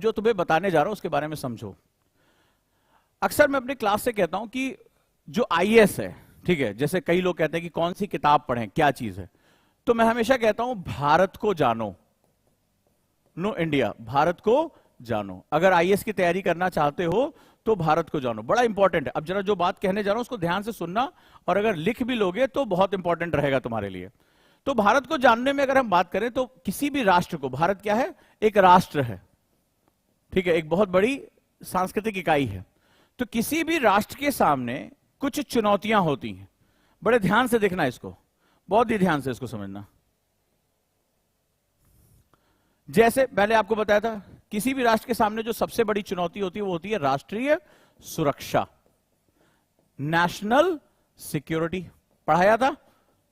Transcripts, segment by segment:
जो तुम्हें बताने जा रहा हूं उसके बारे में समझो। अक्सर मैं अपनी क्लास से कहता हूं कि जो आईएएस है, ठीक है, जैसे कई लोग कहते हैं कि कौन सी किताब पढ़ें, क्या चीज है, तो मैं हमेशा कहता हूं भारत को जानो, नो इंडिया, भारत को जानो। अगर आईएएस की तैयारी करना चाहते हो तो भारत को जानो, बड़ा इंपॉर्टेंट है। अब जरा जो बात कहने जा रहा हूं उसको ध्यान से सुनना, और अगर लिख भी लोगे तो बहुत इंपॉर्टेंट रहेगा तुम्हारे लिए। तो भारत को जानने में अगर हम बात करें तो किसी भी राष्ट्र को, भारत क्या है, एक राष्ट्र है, ठीक है, एक बहुत बड़ी सांस्कृतिक इकाई है। तो किसी भी राष्ट्र के सामने कुछ चुनौतियां होती हैं, बड़े ध्यान से देखना इसको, बहुत ही ध्यान से इसको समझना। जैसे पहले आपको बताया था, किसी भी राष्ट्र के सामने जो सबसे बड़ी चुनौती होती है वो होती है राष्ट्रीय सुरक्षा, नेशनल सिक्योरिटी। पढ़ाया था,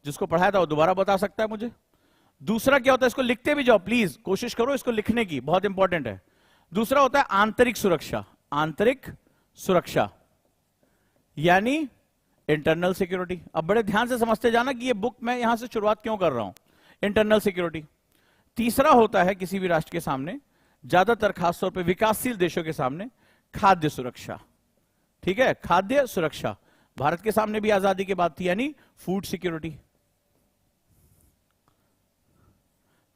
जिसको पढ़ाया था वो दोबारा बता सकता है मुझे। दूसरा क्या होता है, इसको लिखते भी जाओ प्लीज, कोशिश करो इसको लिखने की, बहुत इंपॉर्टेंट है। दूसरा होता है आंतरिक सुरक्षा, आंतरिक सुरक्षा यानी इंटरनल सिक्योरिटी। अब बड़े ध्यान से समझते जाना कि ये बुक मैं यहां से शुरुआत क्यों कर रहा हूं, इंटरनल सिक्योरिटी। तीसरा होता है किसी भी राष्ट्र के सामने, ज्यादातर खासतौर पे विकासशील देशों के सामने, खाद्य सुरक्षा, ठीक है, खाद्य सुरक्षा। भारत के सामने भी आजादी के बाद थी, यानी फूड सिक्योरिटी।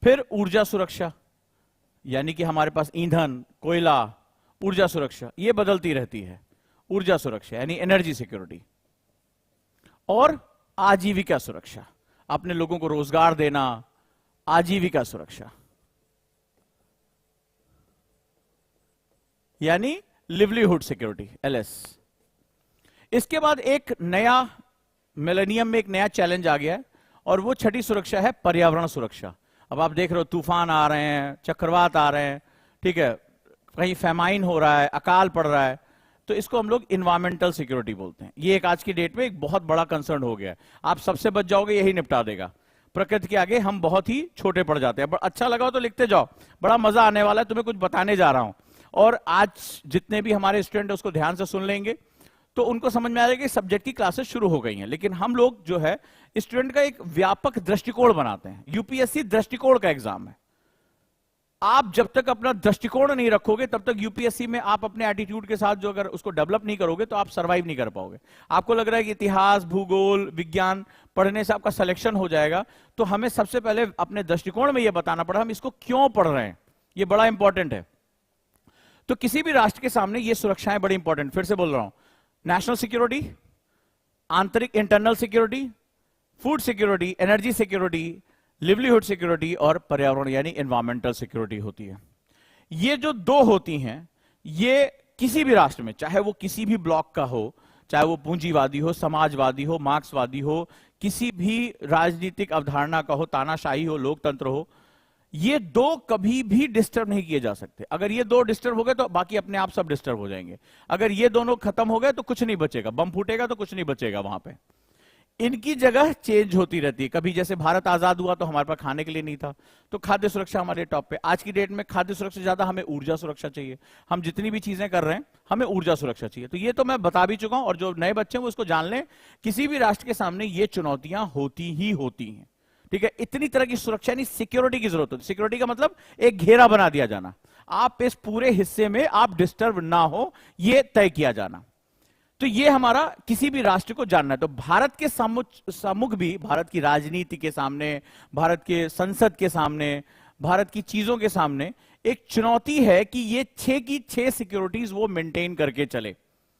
फिर ऊर्जा सुरक्षा, यानी कि हमारे पास ईंधन, कोयला, ऊर्जा सुरक्षा ये बदलती रहती है, ऊर्जा सुरक्षा यानी एनर्जी सिक्योरिटी। और आजीविका सुरक्षा, अपने लोगों को रोजगार देना, आजीविका सुरक्षा यानी लिवलीहुड सिक्योरिटी, एलएस। इसके बाद एक नया मिलेनियम में एक नया चैलेंज आ गया है, और वो छठी सुरक्षा है पर्यावरण सुरक्षा। अब आप देख रहे हो तूफान आ रहे हैं, चक्रवात आ रहे हैं, ठीक है, कहीं फेमाइन हो रहा है, अकाल पड़ रहा है, तो इसको हम लोग इन्वायरमेंटल सिक्योरिटी बोलते हैं। ये एक आज की डेट में एक बहुत बड़ा कंसर्न हो गया है। आप सबसे बच जाओगे, यही निपटा देगा। प्रकृति के आगे हम बहुत ही छोटे पड़ जाते हैं। अच्छा लगा हो तो लिखते जाओ, बड़ा मजा आने वाला है, तुम्हें कुछ बताने जा रहा हूं। और आज जितने भी हमारे स्टूडेंट है उसको ध्यान से सुन लेंगे तो उनको समझ में आ जाएगा कि सब्जेक्ट की क्लासेस शुरू हो गई हैं। लेकिन हम लोग जो है स्टूडेंट का एक व्यापक दृष्टिकोण बनाते हैं। यूपीएससी दृष्टिकोण का एग्जाम है। आप जब तक अपना दृष्टिकोण नहीं रखोगे तब तक यूपीएससी में आप अपने एटीट्यूड के साथ जो अगर उसको डेवलप नहीं करोगे तो आप सर्वाइव नहीं कर पाओगे। आपको लग रहा है कि इतिहास, भूगोल, विज्ञान पढ़ने से आपका सिलेक्शन हो जाएगा, तो हमें सबसे पहले अपने दृष्टिकोण में यह बताना पड़ा हम इसको क्यों पढ़ रहे हैं, यह बड़ा इंपॉर्टेंट है। तो किसी भी राष्ट्र के सामने ये सुरक्षाएं बड़ी इंपॉर्टेंट, फिर से बोल रहा हूं, नेशनल सिक्योरिटी, आंतरिक internal security, food security, energy security, livelihood security और पर्यावरण यानी एनवायरमेंटल सिक्योरिटी होती है। ये जो दो होती हैं, ये किसी भी राष्ट्र में, चाहे वो किसी भी ब्लॉक का हो, चाहे वो पूंजीवादी हो, समाजवादी हो, मार्क्सवादी हो, किसी भी राजनीतिक अवधारणा का हो, तानाशाही हो, लोकतंत्र हो, ये दो कभी भी डिस्टर्ब नहीं किए जा सकते। अगर ये दो डिस्टर्ब हो गए तो बाकी अपने आप सब डिस्टर्ब हो जाएंगे। अगर ये दोनों खत्म हो गए तो कुछ नहीं बचेगा, बम फूटेगा तो कुछ नहीं बचेगा वहां पे। इनकी जगह चेंज होती रहती है। कभी जैसे भारत आजाद हुआ तो हमारे पास खाने के लिए नहीं था, तो खाद्य सुरक्षा हमारे टॉप पे। आज की डेट में खाद्य सुरक्षा से ज्यादा हमें ऊर्जा सुरक्षा चाहिए। हम जितनी भी चीजें कर रहे हैं हमें ऊर्जा सुरक्षा चाहिए। तो ये तो मैं बता भी चुका हूं, और जो नए बच्चे हैं वो इसको जान लें, किसी भी राष्ट्र के सामने ये चुनौतियां होती ही होती हैं, ठीक है। इतनी तरह की सुरक्षा यानी सिक्योरिटी की जरूरत होती है। सिक्योरिटी का मतलब एक घेरा बना दिया जाना, आप इस पूरे हिस्से में आप डिस्टर्ब ना हो, ये तय किया जाना। तो ये हमारा किसी भी राष्ट्र को जानना है। तो भारत के सम्मुख भी, भारत की राजनीति के सामने, भारत के संसद के सामने, भारत की चीजों के सामने एक चुनौती है कि ये 6 की 6 सिक्योरिटीज वो मेंटेन करके चले।